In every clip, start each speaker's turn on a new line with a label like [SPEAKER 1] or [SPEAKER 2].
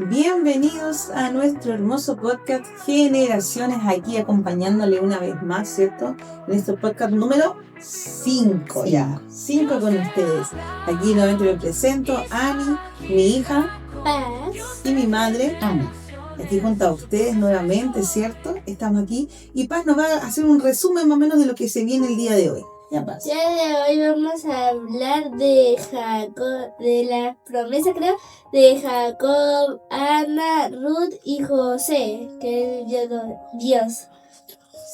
[SPEAKER 1] Bienvenidos a nuestro hermoso podcast Generaciones, aquí acompañándole una vez más, ¿cierto? En este podcast número 5 ya, 5 con ustedes. Aquí nuevamente me presento, Ani, mi hija,
[SPEAKER 2] Paz
[SPEAKER 1] y mi madre,
[SPEAKER 2] Ana.
[SPEAKER 1] Aquí junto a ustedes nuevamente, ¿cierto? Estamos aquí y Paz nos va a hacer un resumen más o menos de lo que se viene el día de hoy. Ya, Paz.
[SPEAKER 2] Ya de hoy vamos a hablar de Jacob, de la promesa, creo, de Jacob, Ana, Ruth y José, que es Dios.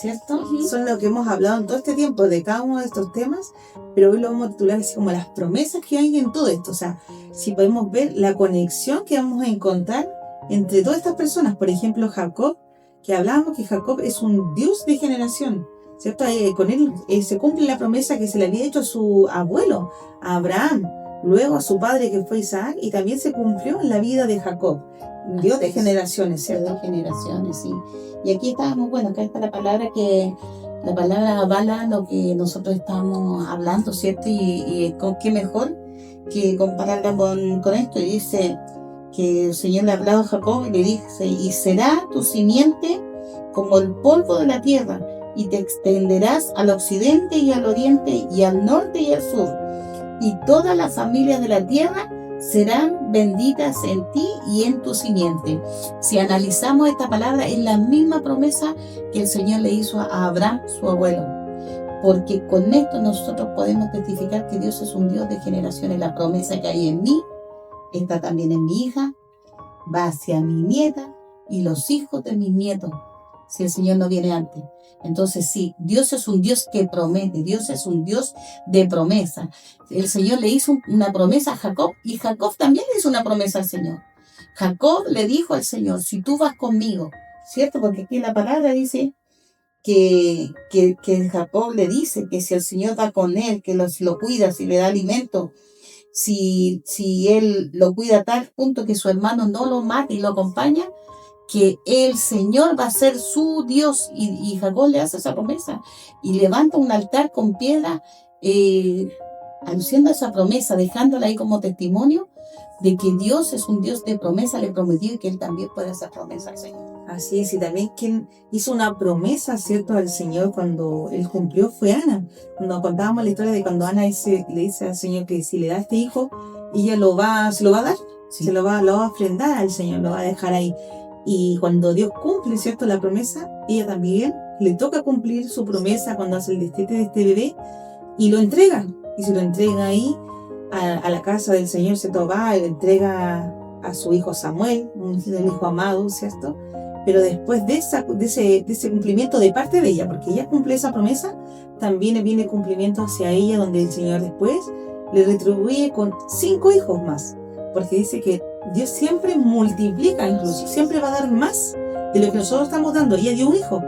[SPEAKER 1] ¿Cierto?
[SPEAKER 2] Ujú.
[SPEAKER 1] Son lo que hemos hablado en todo este tiempo de cada uno de estos temas, pero hoy lo vamos a titular así como las promesas que hay en todo esto. O sea, si podemos ver la conexión que vamos a encontrar entre todas estas personas. Por ejemplo, Jacob, que hablábamos que Jacob es un Dios de generación, ¿cierto? Con él se cumple la promesa que se le había hecho a su abuelo, a Abraham, luego a su padre que fue Isaac, y también se cumplió en la vida de Jacob. Dios de generaciones, ¿cierto?
[SPEAKER 3] De generaciones, sí. Y aquí estábamos, bueno, acá está la palabra avala lo que nosotros estamos hablando, ¿cierto? Y con qué mejor que compararla con esto. Y dice que el Señor le ha hablado a Jacob y le dice, y será tu simiente como el polvo de la tierra, y te extenderás al occidente y al oriente y al norte y al sur, y todas las familias de la tierra serán benditas en ti y en tu simiente. Si analizamos esta palabra, es la misma promesa que el Señor le hizo a Abraham, su abuelo. Porque con esto nosotros podemos testificar que Dios es un Dios de generaciones. La promesa que hay en mí está también en mi hija, va hacia mi nieta y los hijos de mis nietos, si el Señor no viene antes. Entonces sí, Dios es un Dios que promete, Dios es un Dios de promesa. El Señor le hizo una promesa a Jacob y Jacob también le hizo una promesa al Señor. Jacob le dijo al Señor, si tú vas conmigo, ¿cierto? Porque aquí en la palabra dice que Jacob le dice que si el Señor va con él, que lo cuida, si le da alimento, si él lo cuida a tal punto que su hermano no lo mate y lo acompaña, que el Señor va a ser su Dios. Y Jacob le hace esa promesa y levanta un altar con piedra anunciando esa promesa, dejándola ahí como testimonio de que Dios es un Dios de promesa. Le prometió y que él también puede hacer promesa al Señor.
[SPEAKER 1] Así es, y también quien hizo una promesa, ¿cierto?, al Señor cuando él cumplió fue Ana. Cuando contábamos la historia de cuando Ana le dice al Señor que si le da este hijo, ella se lo va a dar,
[SPEAKER 3] Sí.
[SPEAKER 1] lo va a ofrendar al Señor, lo va a dejar ahí. Y cuando Dios cumple, ¿cierto?, la promesa, ella también le toca cumplir su promesa cuando hace el destete de este bebé y lo entrega. Y se lo entrega ahí a la casa del Señor, ¿cierto? Va y le entrega a su hijo Samuel, un hijo amado, ¿cierto? Pero después de ese cumplimiento de parte de ella, porque ella cumple esa promesa, también viene cumplimiento hacia ella, donde el Señor después le retribuye con 5 hijos más, porque dice que Dios siempre multiplica, incluso siempre va a dar más de lo que nosotros estamos dando. Ella dio un hijo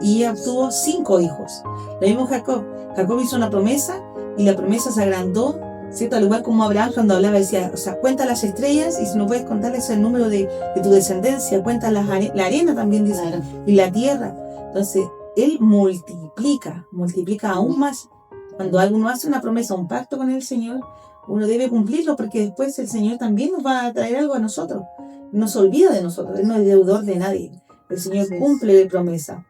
[SPEAKER 1] y ella obtuvo 5 hijos. Lo mismo Jacob hizo una promesa y la promesa se agrandó, ¿cierto? Al igual como Abraham cuando hablaba decía, o sea, cuenta las estrellas y si no puedes contarles el número de tu descendencia, cuenta la arena también, dice,
[SPEAKER 3] Claro.
[SPEAKER 1] y la tierra. Entonces, él multiplica aún más. Cuando alguno hace una promesa, un pacto con el Señor, uno debe cumplirlo porque después el Señor también nos va a traer algo a nosotros. No se olvida de nosotros, Él no es deudor de nadie. El Señor cumple la promesa.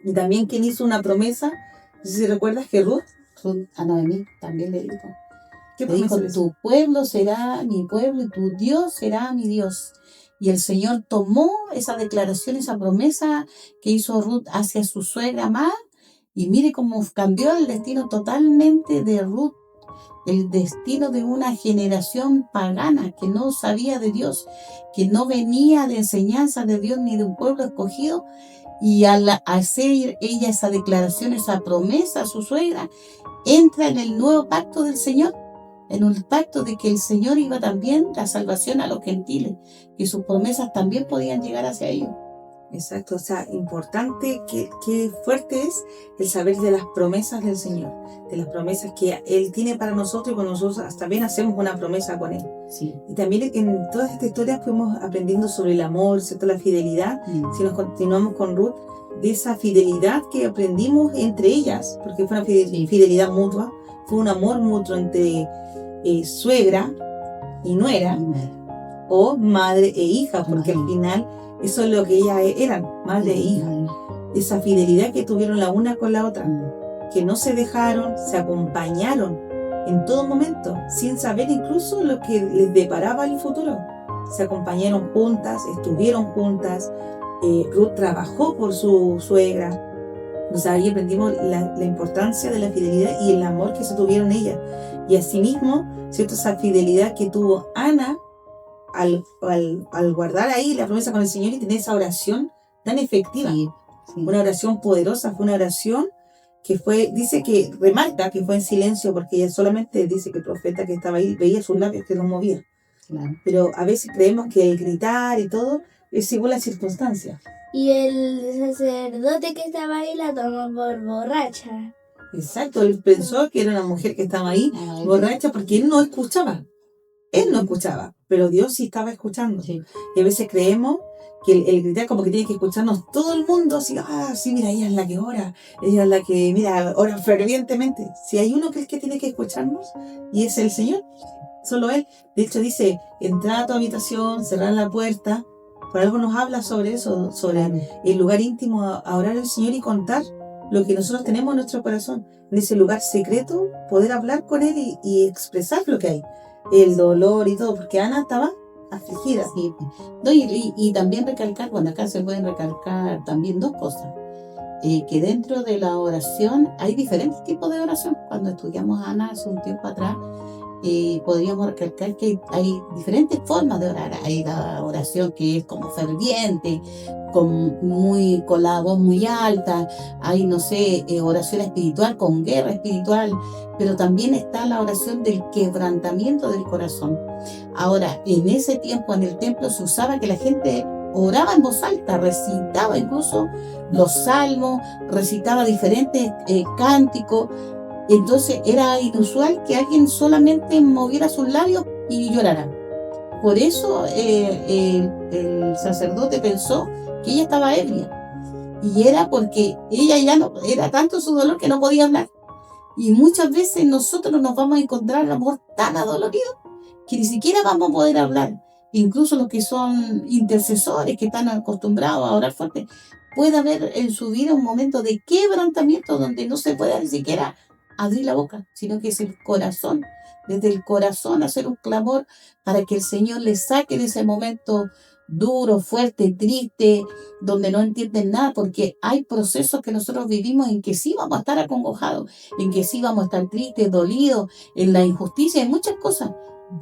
[SPEAKER 1] Y también quien hizo una promesa, no sé si recuerdas que Ruth,
[SPEAKER 3] A Noemí también le dijo.
[SPEAKER 1] ¿qué
[SPEAKER 3] Le dijo,
[SPEAKER 1] promesa le hizo?
[SPEAKER 3] tu pueblo será mi pueblo y tu Dios será mi Dios. Y el Señor tomó esa declaración, esa promesa que hizo Ruth hacia su suegra amada, y mire cómo cambió el destino totalmente de Ruth, el destino de una generación pagana que no sabía de Dios, que no venía de enseñanza de Dios ni de un pueblo escogido. Y al hacer ella esa declaración, esa promesa a su suegra, entra en el nuevo pacto del Señor, en un pacto de que el Señor iba también la salvación a los gentiles, que sus promesas también podían llegar hacia ellos.
[SPEAKER 1] Exacto, o sea, importante, que fuerte es el saber de las promesas del Señor, de las promesas que Él tiene para nosotros y cuando nosotros también hacemos una promesa con Él.
[SPEAKER 3] Sí.
[SPEAKER 1] Y también en todas estas historias fuimos aprendiendo sobre el amor, ¿cierto? La fidelidad. Si nos continuamos con Ruth, de esa fidelidad que aprendimos entre ellas, porque fue una fidelidad mutua, fue un amor mutuo entre suegra y nuera. o madre e hija, porque al
[SPEAKER 3] Madre.
[SPEAKER 1] final eso es lo que ellas eran, madre e hija. Esa fidelidad que tuvieron la una con la otra, que no se dejaron, se acompañaron en todo momento, sin saber incluso lo que les deparaba el futuro. Se acompañaron juntas, estuvieron juntas. Ruth trabajó por su suegra. O sea, ahí aprendimos la importancia de la fidelidad y el amor que se tuvieron ellas. Y asimismo, ¿cierto? Esa fidelidad que tuvo Ana al guardar ahí la promesa con el Señor y tener esa oración tan efectiva.
[SPEAKER 3] Sí.
[SPEAKER 1] Una oración poderosa, fue una oración que fue, dice que, remarca que fue en silencio, porque ella solamente dice que el profeta que estaba ahí veía sus labios que no movían.
[SPEAKER 3] Claro.
[SPEAKER 1] Pero a veces creemos que el gritar y todo es según las circunstancias.
[SPEAKER 2] Y el sacerdote que estaba ahí la tomó por borracha.
[SPEAKER 1] Exacto, él pensó que era una mujer que estaba ahí borracha porque él no escuchaba. Él no escuchaba, pero Dios sí estaba escuchando.
[SPEAKER 3] Sí.
[SPEAKER 1] Y a veces creemos que el gritar como que tiene que escucharnos todo el mundo, así, sí, mira, ella es la que ora, ella es la que, mira, ora fervientemente. Si hay uno que es el que tiene que escucharnos, y es el Señor, solo Él. De hecho dice, entrar a tu habitación, cerrar la puerta. Por algo nos habla sobre eso, sobre el lugar íntimo, a orar al Señor y contar lo que nosotros tenemos en nuestro corazón. En ese lugar secreto, poder hablar con Él y expresar lo que hay. El dolor y todo, porque Ana estaba afligida.
[SPEAKER 3] Sí. No, y también recalcar, bueno, acá se pueden recalcar también dos cosas. Que dentro de la oración hay diferentes tipos de oración. Cuando estudiamos a Ana hace un tiempo atrás, podríamos recalcar que hay diferentes formas de orar. Hay la oración que es como ferviente, con la voz muy alta. Hay, no sé, oración espiritual con guerra espiritual. Pero también está la oración del quebrantamiento del corazón. Ahora, en ese tiempo en el templo se usaba que la gente oraba en voz alta, recitaba incluso los salmos, recitaba diferentes cánticos. Entonces era inusual que alguien solamente moviera sus labios y llorara. Por eso el sacerdote pensó que ella estaba ebria. Y era porque ella ya no, era tanto su dolor que no podía hablar. Y muchas veces nosotros nos vamos a encontrar a lo mejor tan adoloridos que ni siquiera vamos a poder hablar. Incluso los que son intercesores, que están acostumbrados a orar fuerte, puede haber en su vida un momento de quebrantamiento donde no se pueda ni siquiera abrir la boca, sino que es el corazón, desde el corazón hacer un clamor para que el Señor le saque de ese momento duro, fuerte, triste, donde no entienden nada, porque hay procesos que nosotros vivimos en que sí vamos a estar acongojados, en que sí vamos a estar tristes, dolidos, en la injusticia, en muchas cosas,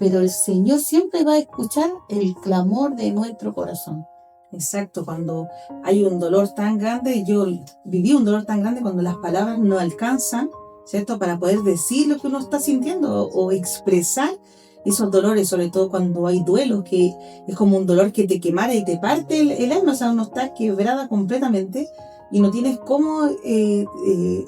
[SPEAKER 3] pero el Señor siempre va a escuchar el clamor de nuestro corazón.
[SPEAKER 1] Exacto, cuando hay un dolor tan grande, yo viví un dolor tan grande cuando las palabras no alcanzan, ¿cierto? Para poder decir lo que uno está sintiendo o expresar esos dolores, sobre todo cuando hay duelos, que es como un dolor que te quemara y te parte el alma, o sea, uno está quebrada completamente y no tienes cómo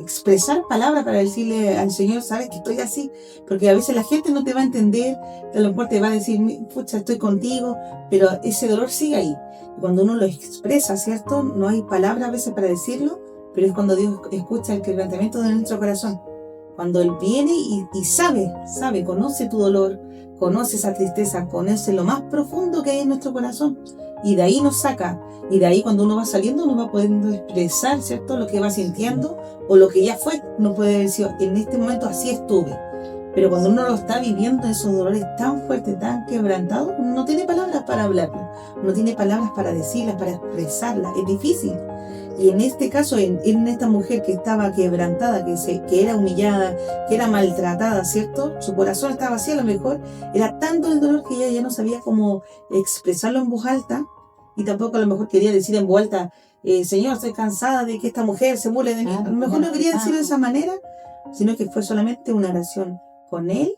[SPEAKER 1] expresar palabras para decirle al Señor, sabes que estoy así, porque a veces la gente no te va a entender, a lo mejor te va a decir, pucha, estoy contigo, pero ese dolor sigue ahí. Y cuando uno lo expresa, ¿cierto? No hay palabras a veces para decirlo, pero es cuando Dios escucha el quebrantamiento de nuestro corazón. Cuando Él viene y sabe, conoce tu dolor, conoce esa tristeza, conoce lo más profundo que hay en nuestro corazón. Y de ahí nos saca. Y de ahí cuando uno va saliendo, uno va pudiendo expresar, ¿cierto? Lo que va sintiendo o lo que ya fue. Uno puede decir, en este momento así estuve. Pero cuando uno lo está viviendo, esos dolores tan fuertes, tan quebrantados, uno no tiene palabras para hablarlo. No tiene palabras para decirlas, para expresarlas. Es difícil. Y en este caso, en esta mujer que estaba quebrantada, que era humillada, que era maltratada, ¿cierto? Su corazón estaba vacío, a lo mejor era tanto el dolor que ella ya no sabía cómo expresarlo en voz alta, y tampoco a lo mejor quería decir en voz alta, Señor, estoy cansada de que esta mujer se burle de mí. A lo mejor no quería decirlo de esa manera, sino que fue solamente una oración con él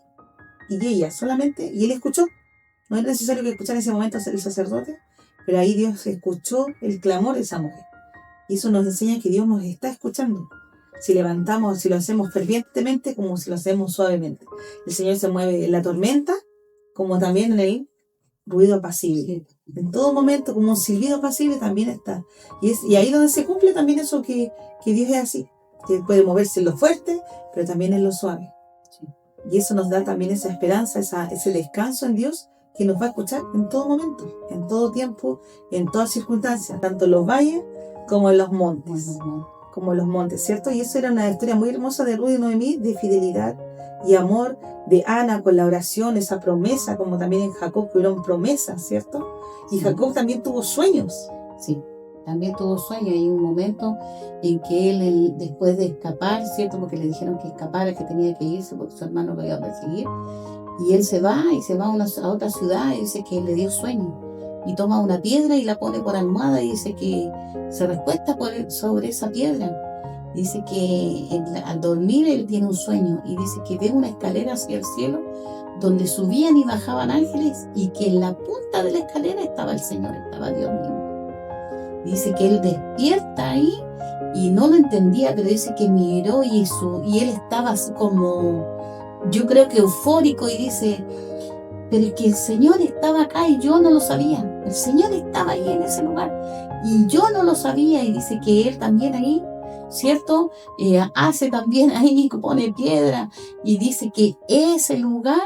[SPEAKER 1] y ella, solamente, y él escuchó. No era necesario que escuchara en ese momento el sacerdote, pero ahí Dios escuchó el clamor de esa mujer. Y eso nos enseña que Dios nos está escuchando. Si levantamos, si lo hacemos fervientemente, como si lo hacemos suavemente. El Señor se mueve en la tormenta, como también en el ruido apacible. En todo momento, como un silbido apacible también está. Y ahí donde se cumple también eso que Dios es así. Que puede moverse en lo fuerte, pero también en lo suave. Y eso nos da también esa esperanza, ese descanso en Dios, que nos va a escuchar en todo momento, en todo tiempo, en todas circunstancias, tanto en los valles como en los montes. Como los montes, ¿cierto? Y eso era una historia muy hermosa de Ruth y Noemí, de fidelidad y amor, de Ana con la oración, esa promesa, como también en Jacob, que hubieron promesas, ¿cierto? Y Jacob también tuvo sueños.
[SPEAKER 3] Sí, también tuvo sueños. Hay un momento en que él, después de escapar, ¿cierto? Porque le dijeron que escapara, que tenía que irse porque su hermano lo iba a perseguir. Y él se va a otra ciudad y dice que le dio sueño. Y toma una piedra y la pone por almohada y dice que se recuesta sobre esa piedra. Dice que al dormir él tiene un sueño y dice que ve una escalera hacia el cielo donde subían y bajaban ángeles y que en la punta de la escalera estaba el Señor, estaba Dios mismo. Dice que él despierta ahí y no lo entendía, pero dice que miró y él estaba así como, yo creo que eufórico, y dice, pero es que el Señor estaba acá y yo no lo sabía. El Señor estaba ahí en ese lugar y yo no lo sabía. Y dice que él también ahí, ¿cierto? Hace también ahí, pone piedra y dice que ese lugar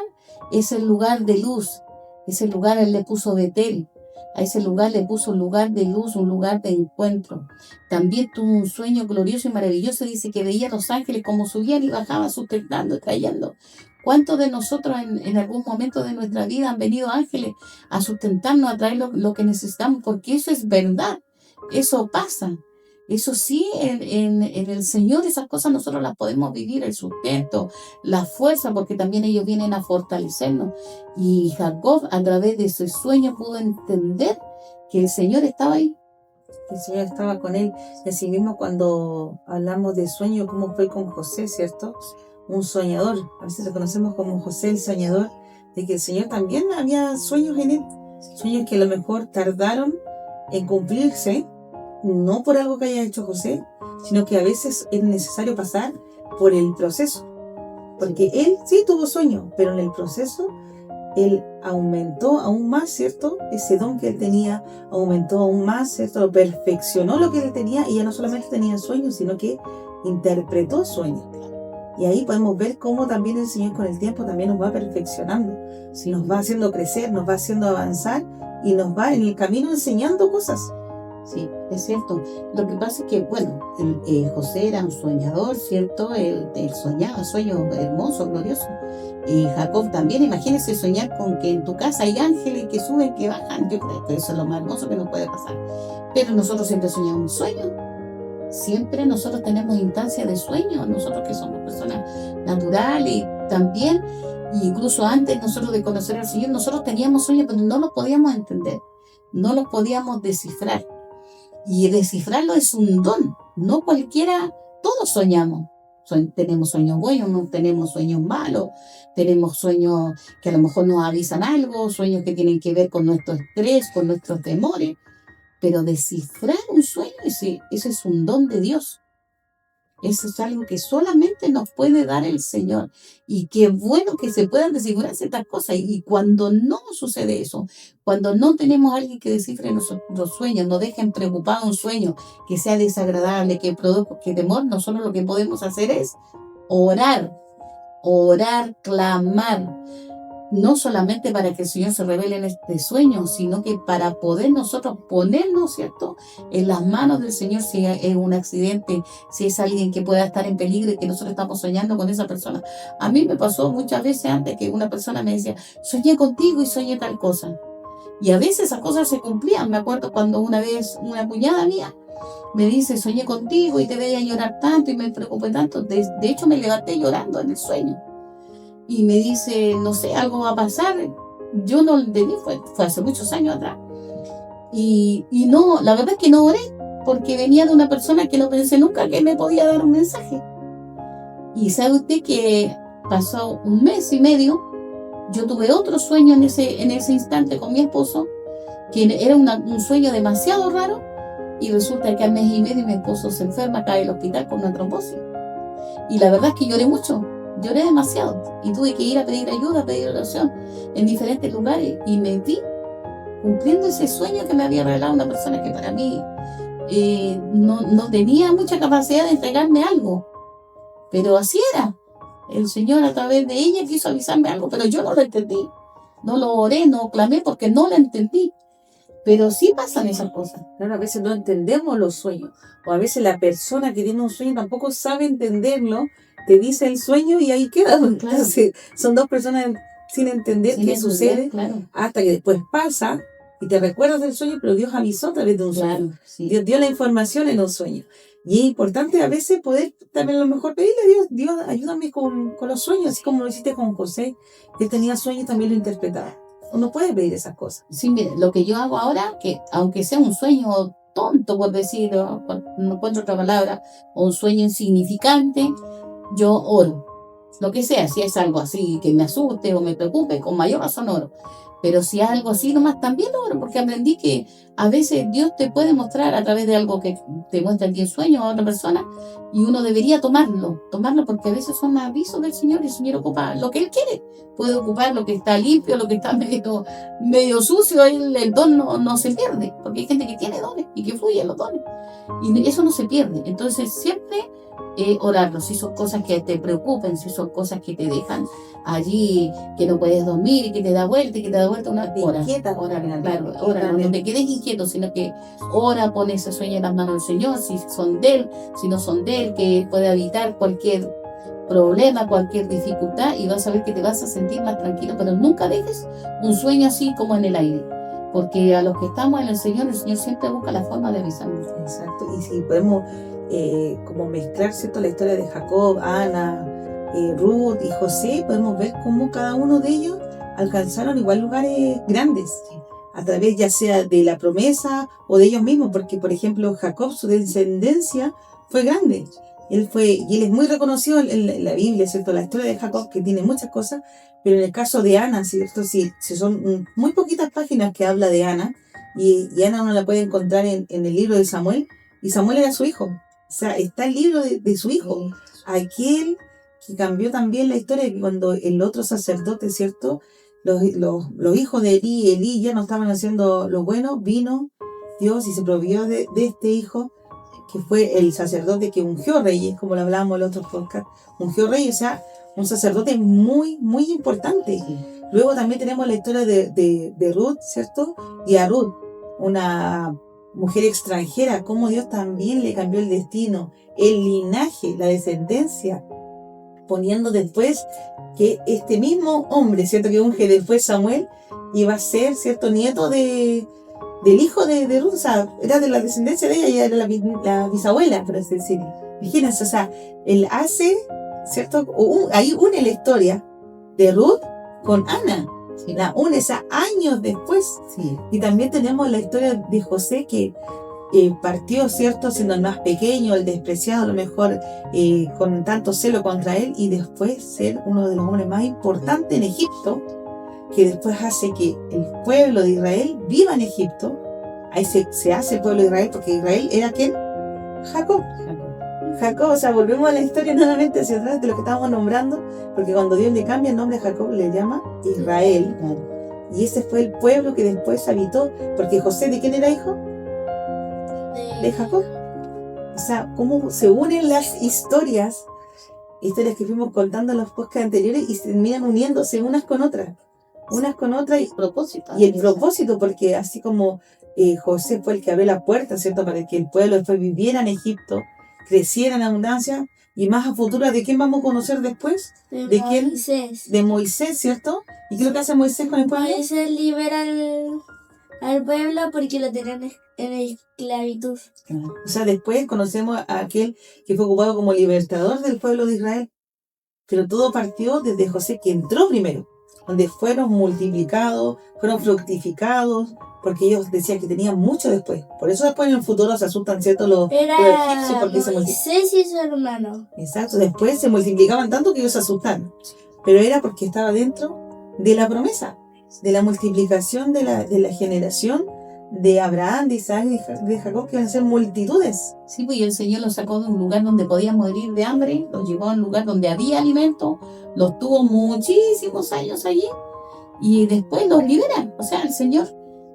[SPEAKER 3] es el lugar de luz. Ese lugar él le puso Betel. A ese lugar le puso un lugar de luz, un lugar de encuentro. También tuvo un sueño glorioso y maravilloso. Dice que veía a los ángeles como subían y bajaban, sustentando, trayendo. ¿Cuántos de nosotros en algún momento de nuestra vida han venido ángeles a sustentarnos, a traer lo que necesitamos? Porque eso es verdad, eso pasa. Eso sí, en el Señor esas cosas nosotros las podemos vivir, el sustento, la fuerza, porque también ellos vienen a fortalecernos. Y Jacob, a través de ese sueño, pudo entender que el Señor estaba ahí.
[SPEAKER 1] El Señor estaba con él. Así mismo cuando hablamos de sueño, cómo fue con José, ¿cierto? Un soñador, a veces lo conocemos como José el soñador, de que el Señor también había sueños en él, sueños que a lo mejor tardaron en cumplirse, no por algo que haya hecho José, sino que a veces es necesario pasar por el proceso, porque él sí tuvo sueños, pero en el proceso él aumentó aún más, ¿cierto? Ese don que él tenía aumentó aún más, ¿cierto? Perfeccionó lo que él tenía y ya no solamente tenía sueños, sino que interpretó sueños. Y ahí podemos ver cómo también el Señor con el tiempo también nos va perfeccionando, nos va haciendo crecer, nos va haciendo avanzar y nos va en el camino enseñando cosas.
[SPEAKER 3] Sí, es cierto. Lo que pasa es que, bueno, José era un soñador, ¿cierto? Él soñaba sueños hermosos, gloriosos. Y Jacob también, imagínese soñar con que en tu casa hay ángeles que suben, que bajan. Yo creo que eso es lo más hermoso que nos puede pasar. Pero nosotros siempre soñamos sueños. Siempre nosotros tenemos instancias de sueños, nosotros que somos personas naturales y también, incluso antes nosotros de conocer al Señor, nosotros teníamos sueños, pero no los podíamos entender, no los podíamos descifrar. Y descifrarlo es un don, no cualquiera, todos soñamos. Tenemos sueños buenos, no tenemos sueños malos, tenemos sueños que a lo mejor nos avisan algo, sueños que tienen que ver con nuestro estrés, con nuestros temores. Pero descifrar un sueño, ese es un don de Dios. Eso es algo que solamente nos puede dar el Señor. Y qué bueno que se puedan descifrar ciertas cosas. Y cuando no sucede eso, cuando no tenemos a alguien que descifre nuestros sueños, no dejen preocupado un sueño que sea desagradable, que produzca temor, nosotros lo que podemos hacer es orar, clamar. No solamente para que el Señor se revele en este sueño, sino que para poder nosotros ponernos, ¿cierto?, en las manos del Señor si es un accidente, si es alguien que pueda estar en peligro y que nosotros estamos soñando con esa persona. A mí me pasó muchas veces antes que una persona me decía, soñé contigo y soñé tal cosa. Y a veces esas cosas se cumplían. Me acuerdo cuando una vez una cuñada mía me dice, soñé contigo y te veía llorar tanto y me preocupé tanto. De hecho, me levanté llorando en el sueño. Y me dice, no sé, algo va a pasar. Yo no le di, fue hace muchos años atrás. Y no, la verdad es que no oré, porque venía de una persona que no pensé nunca que me podía dar un mensaje. Y sabe usted que pasó 1 mes y medio, yo tuve otro sueño en ese instante con mi esposo, que era un sueño demasiado raro, y resulta que al mes y medio mi esposo se enferma, cae al hospital con una trombosis. Y la verdad es que lloré mucho. Lloré demasiado y tuve que ir a pedir ayuda, a pedir oración en diferentes lugares y me vi cumpliendo ese sueño que me había regalado una persona que para mí no tenía mucha capacidad de entregarme algo, pero así era. El Señor a través de ella quiso avisarme algo, pero yo no lo entendí. no lo oré, no clamé porque no lo entendí. Pero sí pasan esas cosas.
[SPEAKER 1] Claro, a veces no entendemos los sueños. O a veces la persona que tiene un sueño tampoco sabe entenderlo, te dice el sueño y ahí queda.
[SPEAKER 3] Claro.
[SPEAKER 1] Entonces, son dos personas sin entender
[SPEAKER 3] Sin
[SPEAKER 1] qué
[SPEAKER 3] entender,
[SPEAKER 1] sucede,
[SPEAKER 3] claro.
[SPEAKER 1] hasta que después pasa y te recuerdas del sueño, pero Dios avisó a través de un sueño.
[SPEAKER 3] Claro, sí.
[SPEAKER 1] Dios dio la información en un sueño. Y es importante a veces poder también a lo mejor pedirle a Dios, Dios, ayúdame con los sueños, así como lo hiciste con José, que él tenía sueños y también lo interpretaba. Uno puede pedir esas cosas.
[SPEAKER 3] Sí, mire, lo que yo hago ahora, que aunque sea un sueño tonto, por decirlo, no encuentro otra palabra, o un sueño insignificante, yo oro. Lo que sea, si es algo así que me asuste o me preocupe, con mayor razón oro. Pero si es algo así nomás, también oro, porque aprendí que a veces Dios te puede mostrar a través de algo que te muestra en ti en sueño a otra persona, y uno debería tomarlo porque a veces son avisos del Señor y el Señor ocupa lo que Él quiere. Puede ocupar lo que está limpio, lo que está medio sucio, el don no se pierde, porque hay gente que tiene dones y que fluye en los dones, y eso no se pierde. Entonces siempre orarlo, si son cosas que te preocupen, si son cosas que te dejan allí, que no puedes dormir y que te da vuelta una hora. Ora, no te quedes inquieto, sino que ora, pon ese sueño en las manos del Señor, si son de Él, si no son de Él, que puede evitar cualquier problema, cualquier dificultad, y vas a ver que te vas a sentir más tranquilo. Pero nunca dejes un sueño así como en el aire, porque a los que estamos en el Señor siempre busca la forma de avisarnos.
[SPEAKER 1] Exacto, y si podemos como mezclar, ¿cierto?, la historia de Jacob, Ana, Ruth y José, podemos ver cómo cada uno de ellos alcanzaron igual lugares grandes, a través ya sea de la promesa o de ellos mismos, porque por ejemplo Jacob, su descendencia fue grande. Él es muy reconocido en la Biblia, ¿cierto?, la historia de Jacob, que tiene muchas cosas, pero en el caso de Ana, ¿cierto?, si son muy poquitas páginas que habla de Ana, y Ana uno la puede encontrar en el libro de Samuel, y Samuel era su hijo. O sea, está el libro de su hijo, aquel que cambió también la historia, que cuando el otro sacerdote, ¿cierto?, los hijos de Elí ya no estaban haciendo lo bueno, vino Dios y se provió de este hijo, que fue el sacerdote que ungió reyes, como lo hablábamos en el otro podcast, ungió reyes, o sea, un sacerdote muy, muy importante. Luego también tenemos la historia de Ruth, ¿cierto?, y a Ruth, una mujer extranjera, cómo Dios también le cambió el destino, el linaje, la descendencia, poniendo después que este mismo hombre, ¿cierto?, que unge después Samuel, iba a ser, ¿cierto?, nieto del hijo de Ruth, o sea, era de la descendencia de ella, y era la bisabuela, por así decirlo. Imagínense, o sea, él hace, ¿cierto?, ahí une la historia de Ruth con Ana. Sí. La une, o sea, años después. Sí. Y también tenemos la historia de José, que partió, ¿cierto?, siendo el más pequeño, el despreciado, a lo mejor con tanto celo contra él, y después ser uno de los hombres más importantes en Egipto, que después hace que el pueblo de Israel viva en Egipto. Ahí se hace el pueblo de Israel, porque Israel era ¿quién? Jacob, o sea, volvemos a la historia nuevamente hacia atrás de lo que estábamos nombrando, porque cuando Dios le cambia el nombre a Jacob, le llama Israel. Y ese fue el pueblo que después habitó, porque José, ¿de quién era hijo? De Jacob. O sea, cómo se unen las historias que fuimos contando en los podcasts anteriores y se terminan uniéndose unas con otras y el propósito, porque así como José fue el que abrió la puerta, ¿cierto?, para que el pueblo después viviera en Egipto, creciera en abundancia, y más a futuro, ¿de quién vamos a conocer después? ¿De quién?
[SPEAKER 2] Moisés.
[SPEAKER 1] De Moisés, ¿cierto? ¿Y qué es lo que hace Moisés con el pueblo?
[SPEAKER 2] Moisés libera al pueblo porque lo tenían en esclavitud.
[SPEAKER 1] O sea, después conocemos a aquel que fue ocupado como libertador del pueblo de Israel. Pero todo partió desde José, que entró primero, donde fueron multiplicados, fueron fructificados, porque ellos decían que tenían mucho después. Por eso después en el futuro se asustan, ¿cierto?, los egipcios, porque
[SPEAKER 2] Moisés y su hermano.
[SPEAKER 1] Exacto, después se multiplicaban tanto que ellos se asustaron. Pero era porque estaba dentro de la promesa, de la multiplicación de la generación de Abraham, de Isaac, de Jacob, que van a ser multitudes.
[SPEAKER 3] Sí, pues y el Señor los sacó de un lugar donde podían morir de hambre, los llevó a un lugar donde había alimento, los tuvo muchísimos años allí, y después los libera. O sea, el Señor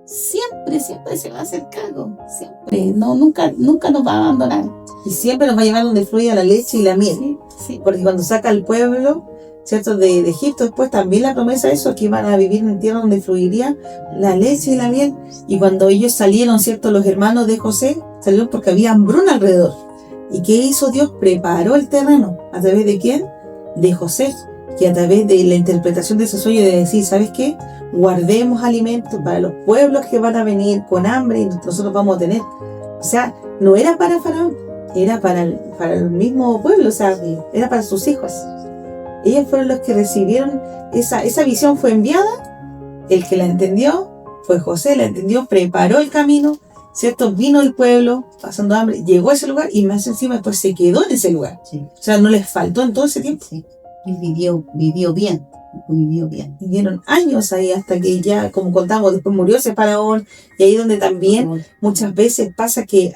[SPEAKER 3] siempre se va a hacer cargo, siempre, nunca nos va a abandonar.
[SPEAKER 1] Y siempre nos va a llevar donde fluya la leche y la miel.
[SPEAKER 3] Sí.
[SPEAKER 1] Porque cuando saca al pueblo, ¿cierto? De Egipto. Después también la promesa de eso, que iban a vivir en tierra donde fluiría la leche y la miel. Y cuando ellos salieron, ¿cierto? Los hermanos de José salieron porque había hambruna alrededor. ¿Y qué hizo Dios? Preparó el terreno. ¿A través de quién? De José. Que a través de la interpretación de ese sueño de decir, ¿sabes qué? Guardemos alimentos para los pueblos que van a venir con hambre y nosotros vamos a tener. O sea, no era para Faraón, era para el mismo pueblo, o sea, era para sus hijos. Ellos fueron los que recibieron esa visión, fue enviada. El que la entendió fue José, la entendió, preparó el camino, ¿cierto? Vino el pueblo pasando hambre, llegó a ese lugar y más encima después se quedó en ese lugar.
[SPEAKER 3] Sí.
[SPEAKER 1] O sea, no les faltó en todo ese tiempo.
[SPEAKER 3] Sí. Y vivió bien.
[SPEAKER 1] Vivieron años ahí hasta que ya, como contamos, después murió ese faraón. Y ahí donde también muchas veces pasa que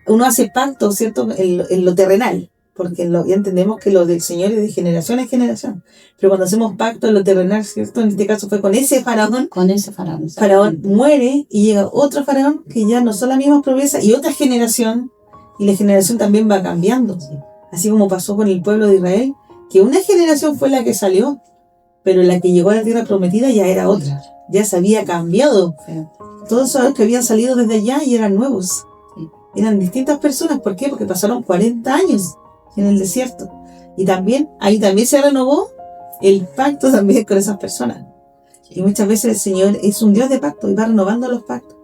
[SPEAKER 1] uno hace pacto, ¿cierto? En lo terrenal. Porque ya entendemos que lo del Señor es de generación en generación. Pero cuando hacemos pacto en lo terrenal, ¿cierto? En este caso fue con ese faraón.
[SPEAKER 3] Con ese faraón.
[SPEAKER 1] Faraón muere y llega otro faraón que ya no son las mismas promesas y otra generación. Y la generación también va cambiando.
[SPEAKER 3] Sí.
[SPEAKER 1] Así como pasó con el pueblo de Israel, que una generación fue la que salió, pero la que llegó a la tierra prometida ya era otra. Ya se había cambiado.
[SPEAKER 3] Sí.
[SPEAKER 1] Todos los que habían salido desde allá y eran nuevos.
[SPEAKER 3] Sí.
[SPEAKER 1] Eran distintas personas. ¿Por qué? Porque pasaron 40 años en el desierto. Y también, ahí también se renovó el pacto también con esas personas. Y muchas veces el Señor es un Dios de pacto y va renovando los pactos.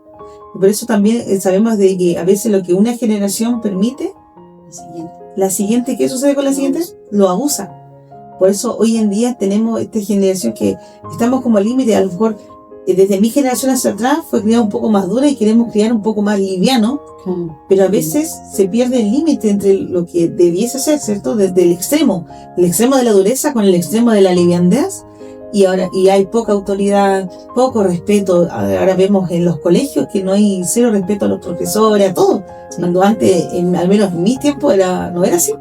[SPEAKER 1] Y por eso también sabemos de que a veces lo que una generación permite, la siguiente, ¿qué sucede con la siguiente? Lo abusa. Por eso hoy en día tenemos esta generación que estamos como al límite. A lo mejor desde mi generación hacia atrás fue criada un poco más dura y queremos criar un poco más liviano, pero a veces se pierde el límite entre lo que debiese ser, ¿cierto? Desde el extremo de la dureza con el extremo de la liviandad. Y hay poca autoridad, poco respeto. Ahora vemos en los colegios que no hay cero respeto a los profesores, a todo. Sí. Cuando antes, al menos en mi tiempo, no era así.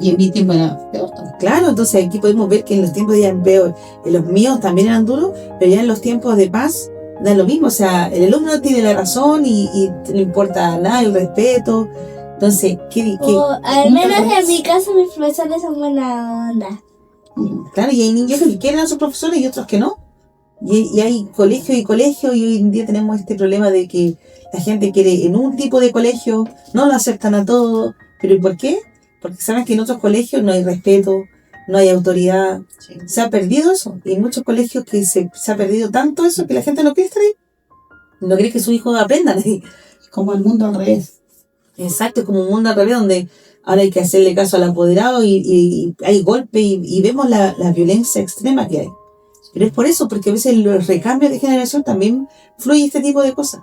[SPEAKER 3] Y en mi tiempo era peor también.
[SPEAKER 1] Claro, entonces aquí podemos ver que en los tiempos ya eran peor. En los míos también eran duros, pero ya en los tiempos de paz da lo mismo. O sea, el alumno tiene la razón y no importa nada el respeto. Entonces,
[SPEAKER 2] al menos en mi caso mis profesores son buena onda.
[SPEAKER 1] Claro, y hay niños que quieren a sus profesores y otros que no. Y hay colegio y hoy en día tenemos este problema de que la gente quiere en un tipo de colegio, no lo aceptan a todo. ¿Pero y por qué? Porque saben que en otros colegios no hay respeto, no hay autoridad. Sí. Se ha perdido eso. Y en muchos colegios que se ha perdido tanto eso que la gente no quiere estar ahí. No quiere que sus hijos aprendan ahí.
[SPEAKER 3] Como el mundo al revés.
[SPEAKER 1] Exacto, es como un mundo al revés donde ahora hay que hacerle caso al apoderado y hay golpe y vemos la violencia extrema que hay. Pero es por eso, porque a veces los recambios de generación también fluye este tipo de cosas.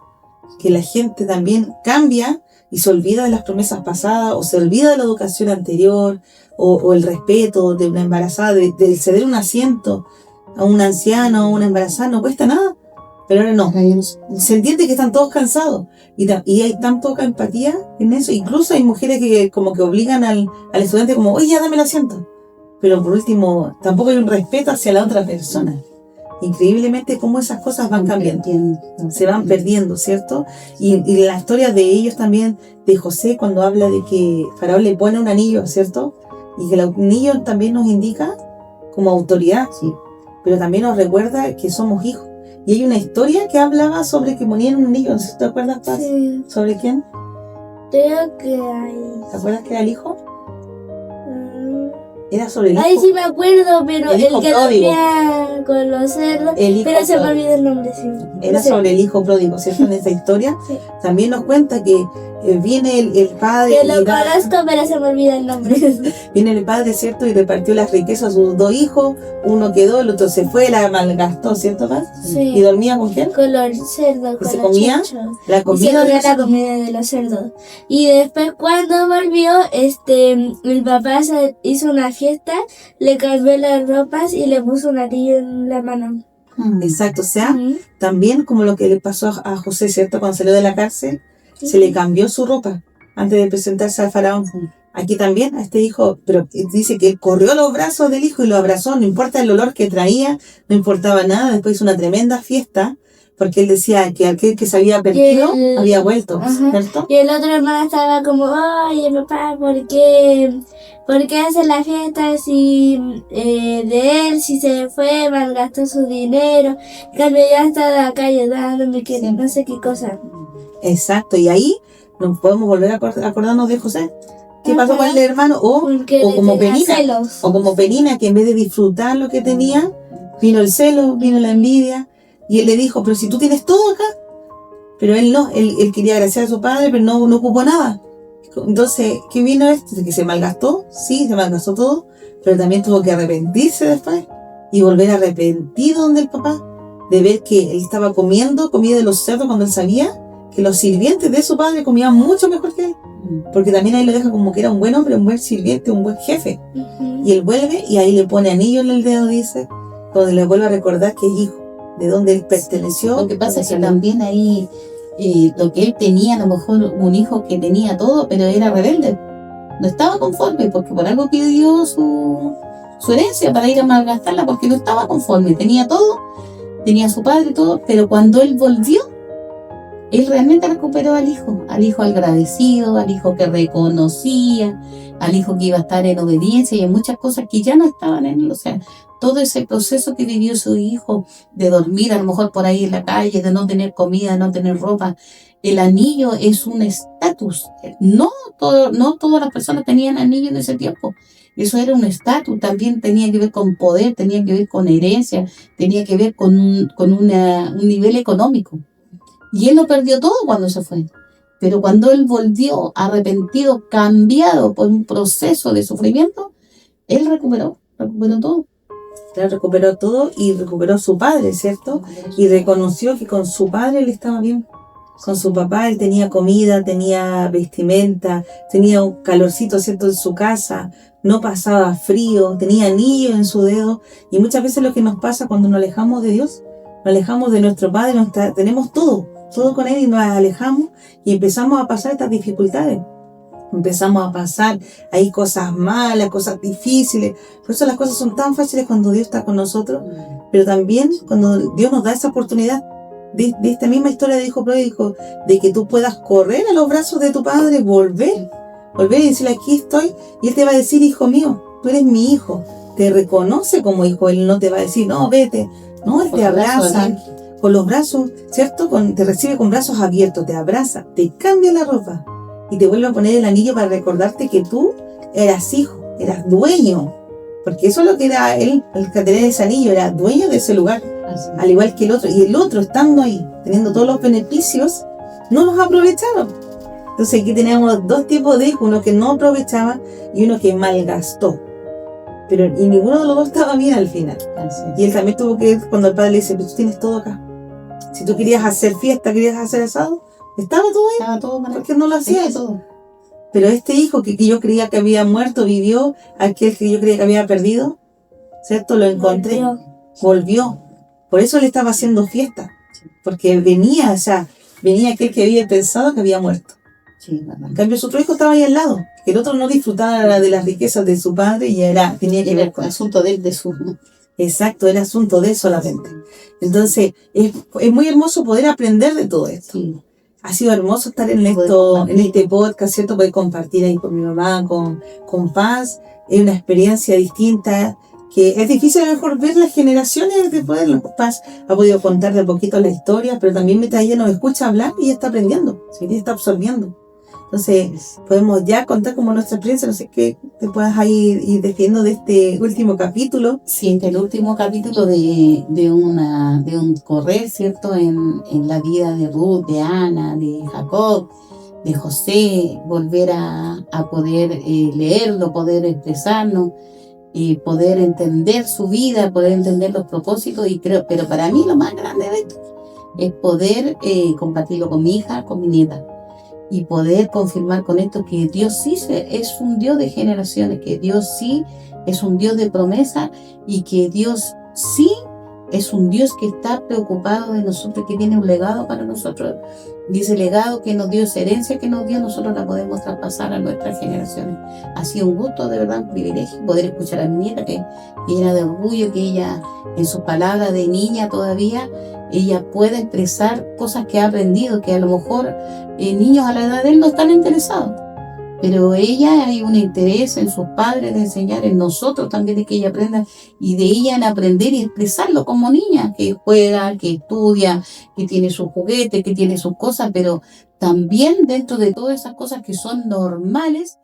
[SPEAKER 1] Que la gente también cambia y se olvida de las promesas pasadas o se olvida de la educación anterior o el respeto de una embarazada, de ceder un asiento a un anciano o una embarazada, no cuesta nada. Pero ahora no. Se entiende que están todos cansados y hay tan poca empatía en eso. Incluso hay mujeres que como que obligan al estudiante como, oye, ya dame el asiento. Pero por último, tampoco hay un respeto hacia la otra persona. Increíblemente cómo esas cosas van cambiando, se van perdiendo, ¿cierto? Y la historia de ellos también, de José, cuando habla de que Faraón le pone un anillo, ¿cierto? Y que el anillo también nos indica como autoridad, sí, pero también nos recuerda que somos hijos. Y hay una historia que hablaba sobre que ponían un anillo, ¿no sé si te acuerdas, Paz?
[SPEAKER 2] Sí.
[SPEAKER 1] ¿Sobre quién?
[SPEAKER 2] Creo que hay...
[SPEAKER 1] ¿Te acuerdas que era el hijo? Era sobre el hijo.
[SPEAKER 2] Ay, sí me acuerdo, pero el que
[SPEAKER 1] pródigo.
[SPEAKER 2] Dormía con los cerdos, pero se me olvidó el nombre, sí.
[SPEAKER 1] Era sobre el hijo pródigo, ¿cierto? En esa historia
[SPEAKER 2] sí.
[SPEAKER 1] También nos cuenta que viene el padre...
[SPEAKER 2] Que lo conozco, pero se me olvida el nombre.
[SPEAKER 1] Viene el padre, ¿cierto? Y repartió las riquezas a sus dos hijos. Uno quedó, el otro se fue, la malgastó, ¿cierto, Paz?
[SPEAKER 2] Sí.
[SPEAKER 1] ¿Y dormía con quién?
[SPEAKER 2] Con los cerdos, con
[SPEAKER 1] se
[SPEAKER 2] los
[SPEAKER 1] comía
[SPEAKER 2] chuchos.
[SPEAKER 1] la comida
[SPEAKER 2] de la comida de los cerdos. Y después cuando volvió, el papá hizo una fiesta, le cambió las ropas y le puso un anillo en la mano.
[SPEAKER 1] Exacto, o sea, también como lo que le pasó a José, ¿cierto? Cuando salió de la cárcel, se le cambió su ropa antes de presentarse al faraón. Aquí también a este hijo, pero dice que él corrió a los brazos del hijo y lo abrazó, no importa el olor que traía, no importaba nada. Después hizo una tremenda fiesta porque él decía que aquel que se había perdido
[SPEAKER 2] el-
[SPEAKER 1] había vuelto,
[SPEAKER 2] Ajá.
[SPEAKER 1] ¿cierto?
[SPEAKER 2] Y el otro hermano estaba como, oye papá, ¿por qué hacen la fiesta si de él, si se fue, malgastó su dinero? En cambio yo estaba acá ayudándome, que
[SPEAKER 3] Sí.
[SPEAKER 2] no sé qué cosa.
[SPEAKER 1] Exacto, y ahí nos podemos volver a acordarnos de José. ¿Qué pasó
[SPEAKER 2] Ajá.
[SPEAKER 1] con el hermano?
[SPEAKER 2] Porque
[SPEAKER 1] O
[SPEAKER 2] le
[SPEAKER 1] como
[SPEAKER 2] tenía
[SPEAKER 1] Penina,
[SPEAKER 2] celos.
[SPEAKER 1] o como Penina, que en vez de disfrutar lo que tenía, vino el celo, vino la envidia, y él le dijo, pero si tú tienes todo acá, pero él no, él quería agradecer a su padre, pero no ocupó nada. Entonces, ¿qué vino esto? Que se malgastó, sí, se malgastó todo, pero también tuvo que arrepentirse después y volver arrepentido donde el papá, de ver que él estaba comiendo comida de los cerdos cuando él sabía que los sirvientes de su padre comían mucho mejor que él, porque también ahí lo deja como que era un buen hombre, un buen sirviente, un buen jefe.
[SPEAKER 2] Ujú.
[SPEAKER 1] Y él vuelve y ahí le pone anillo en el dedo, dice, donde le vuelve a recordar que es hijo, de donde él perteneció.
[SPEAKER 3] Lo que pasa es que
[SPEAKER 1] donde
[SPEAKER 3] también ahí lo que él tenía, a lo mejor un hijo que tenía todo, pero era rebelde. No estaba conforme, porque por algo pidió su herencia para ir a malgastarla, porque no estaba conforme. Tenía todo, tenía a su padre y todo, pero cuando él volvió, él realmente recuperó al hijo agradecido, al hijo que reconocía, al hijo que iba a estar en obediencia y en muchas cosas que ya no estaban en él. O sea, todo ese proceso que vivió su hijo de dormir a lo mejor por ahí en la calle, de no tener comida, de no tener ropa. El anillo es un estatus. No todas las personas tenían anillo en ese tiempo. Eso era un estatus, también tenía que ver con poder, tenía que ver con herencia, tenía que ver con un nivel económico. Y él lo perdió todo cuando se fue. Pero cuando él volvió arrepentido, cambiado por un proceso de sufrimiento, él recuperó todo.
[SPEAKER 1] Claro, recuperó todo y recuperó a su padre, ¿cierto? Y reconoció que con su padre él estaba bien. Con su papá él tenía comida, tenía vestimenta, tenía un calorcito, ¿cierto?, en su casa, no pasaba frío, tenía anillo en su dedo. Y muchas veces lo que nos pasa cuando nos alejamos de Dios, nos alejamos de nuestro Padre, tenemos todo con Él y nos alejamos y empezamos a pasar estas dificultades. Empezamos a pasar ahí cosas malas, cosas difíciles. Por eso las cosas son tan fáciles cuando Dios está con nosotros, pero también cuando Dios nos da esa oportunidad de esta misma historia de hijo pródigo, de que tú puedas correr a los brazos de tu padre, volver y decirle, aquí estoy, y Él te va a decir, hijo mío, tú eres mi hijo, te reconoce como hijo. Él no te va a decir, no, vete, no, Él te abraza con los brazos, ¿cierto? Te recibe con brazos abiertos, te abraza, te cambia la ropa y te vuelve a poner el anillo para recordarte que tú eras hijo, eras dueño, porque eso es lo que era él, el que tenía ese anillo, era dueño de ese lugar, al igual que el otro. Y el otro, estando ahí, teniendo todos los beneficios, no los aprovechaba. Entonces aquí teníamos dos tipos de hijos, uno que no aprovechaba y uno que malgastó. Y ninguno de los dos estaba bien al final. Y él también tuvo que, cuando el padre le dice, pero tú tienes todo acá. Si tú querías hacer fiesta, querías hacer asado, estaba todo ahí.
[SPEAKER 3] Estaba todo
[SPEAKER 1] ¿Por qué no lo hacías?
[SPEAKER 3] todo.
[SPEAKER 1] Pero este hijo que yo creía que había muerto, vivió, aquel que yo creía que había perdido, ¿cierto? Lo encontré, volvió. Por eso le estaba haciendo fiesta, porque venía aquel que había pensado que había muerto.
[SPEAKER 3] Sí,
[SPEAKER 1] En cambio, su otro hijo estaba ahí al lado. El otro no disfrutaba de las riquezas de su padre y tenía que ver con
[SPEAKER 3] el asunto de su...
[SPEAKER 1] Exacto, era asunto de él solamente. Entonces, es muy hermoso poder aprender de todo esto.
[SPEAKER 3] Sí.
[SPEAKER 1] Ha sido hermoso estar en este podcast, ¿cierto? Poder compartir ahí con mi mamá, con Paz. Es una experiencia distinta, que es difícil a lo mejor ver las generaciones después. Paz ha podido contar de poquito la historia, pero también mientras ella nos escucha hablar, ella está aprendiendo, ella está absorbiendo. Entonces, podemos ya contar como nuestra experiencia. No sé qué te puedas ir despidiendo de este último capítulo.
[SPEAKER 3] Sí, el último capítulo de un correr, ¿cierto? En la vida de Ruth, de Ana, de Jacob, de José, volver a poder leerlo, poder expresarnos, y poder entender su vida, poder entender los propósitos. Pero para mí lo más grande de esto es poder compartirlo con mi hija, con mi nieta. Y poder confirmar con esto que Dios sí es un Dios de generaciones, que Dios sí es un Dios de promesa y que Dios sí es un Dios que está preocupado de nosotros, que tiene un legado para nosotros. Y ese legado que nos dio, esa herencia que nos dio, nosotros la podemos traspasar a nuestras generaciones. Ha sido un gusto, de verdad, un privilegio poder escuchar a mi nieta, que llena de orgullo, que ella, en sus palabras de niña todavía, ella pueda expresar cosas que ha aprendido, que a lo mejor niños a la edad de él no están interesados. Pero ella hay un interés en sus padres de enseñar, en nosotros también de que ella aprenda, y de ella en aprender y expresarlo como niña, que juega, que estudia, que tiene sus juguetes, que tiene sus cosas, pero también dentro de todas esas cosas que son normales,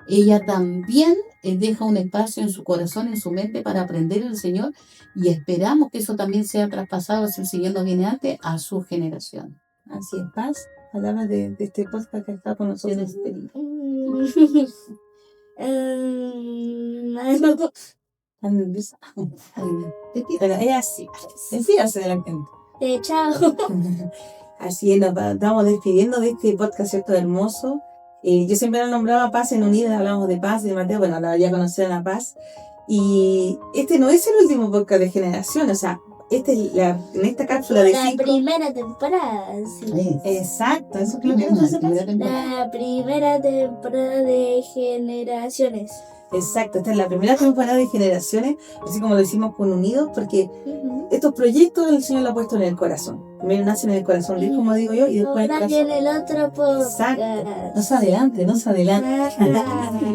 [SPEAKER 3] ella también deja un espacio en su corazón, en su mente para aprender del Señor, y esperamos que eso también sea traspasado, si el Señor no viene antes, a su generación.
[SPEAKER 1] Así es, Paz. Palabras de este podcast que está con nosotros. Pero ella sí, despídase de la gente.
[SPEAKER 2] Chao.
[SPEAKER 1] Así es, nos estamos despidiendo de este podcast, ¿cierto? Hermoso. Yo siempre la nombraba Paz en Unidas, hablamos de Paz y de Mateo, bueno, ahora ya conocieron a Paz. Y este no es el último podcast de generación, o sea, en esta cápsula de
[SPEAKER 2] La
[SPEAKER 1] 5.
[SPEAKER 2] primera temporada, sí.
[SPEAKER 1] Exacto, eso es lo que nos hace Paz.
[SPEAKER 2] La primera temporada de Generaciones.
[SPEAKER 1] Exacto, esta es la primera temporada de Generaciones, así como lo hicimos con Unidos, porque estos proyectos el Señor lo ha puesto en el corazón. Primero nacen en el corazón de Él, como digo yo, y después en el corazón.
[SPEAKER 2] En el otro podcast.
[SPEAKER 1] Exacto, no se adelante.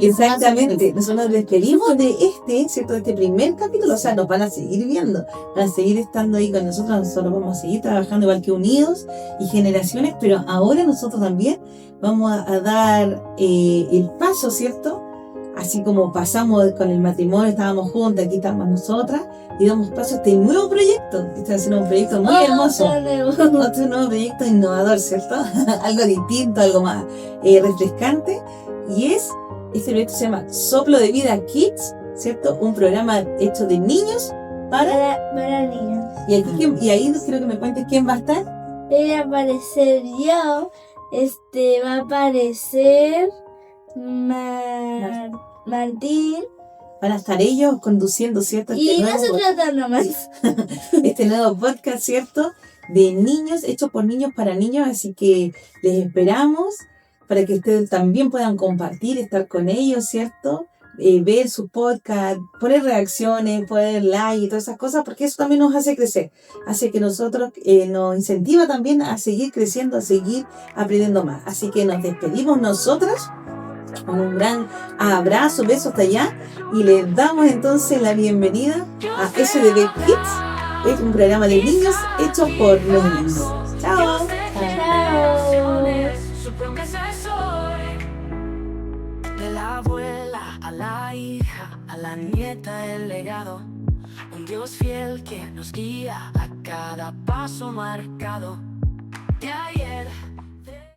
[SPEAKER 1] Exactamente, nosotros nos despedimos de ¿cierto? De este primer capítulo, o sea, nos van a seguir viendo, van a seguir estando ahí con nosotros vamos a seguir trabajando igual que Unidos y Generaciones, pero ahora nosotros también vamos a dar el paso, ¿cierto? Así como pasamos con el matrimonio, estábamos juntas, aquí estamos nosotras, y damos paso a este nuevo proyecto. Este va a ser un proyecto muy hermoso. Otro nuevo proyecto innovador, ¿cierto? Algo distinto, algo más refrescante. Y este proyecto se llama Soplo de Vida Kids, ¿cierto? Un programa hecho de niños
[SPEAKER 2] para niños.
[SPEAKER 1] Y ahí quiero que me cuentes quién va a estar.
[SPEAKER 2] Voy a aparecer yo. Va a aparecer Martín.
[SPEAKER 1] Van a estar ellos conduciendo, ¿cierto?
[SPEAKER 2] Y nosotros nomás.
[SPEAKER 1] Este nuevo podcast, ¿cierto? De niños, hecho por niños para niños. Así que les esperamos para que ustedes también puedan compartir, estar con ellos, ¿cierto? Ver sus podcasts, poner reacciones, poner like y todas esas cosas, porque eso también nos hace crecer. Hace que nosotros nos incentiva también a seguir creciendo, a seguir aprendiendo más. Así que nos despedimos nosotras con un gran abrazo, besos hasta allá, y les damos entonces la bienvenida a SDB Kids. Es un programa de niños hecho por niños. Chao.
[SPEAKER 4] De la abuela a la hija, a la nieta el legado, un Dios fiel que nos guía a cada paso marcado. De ayer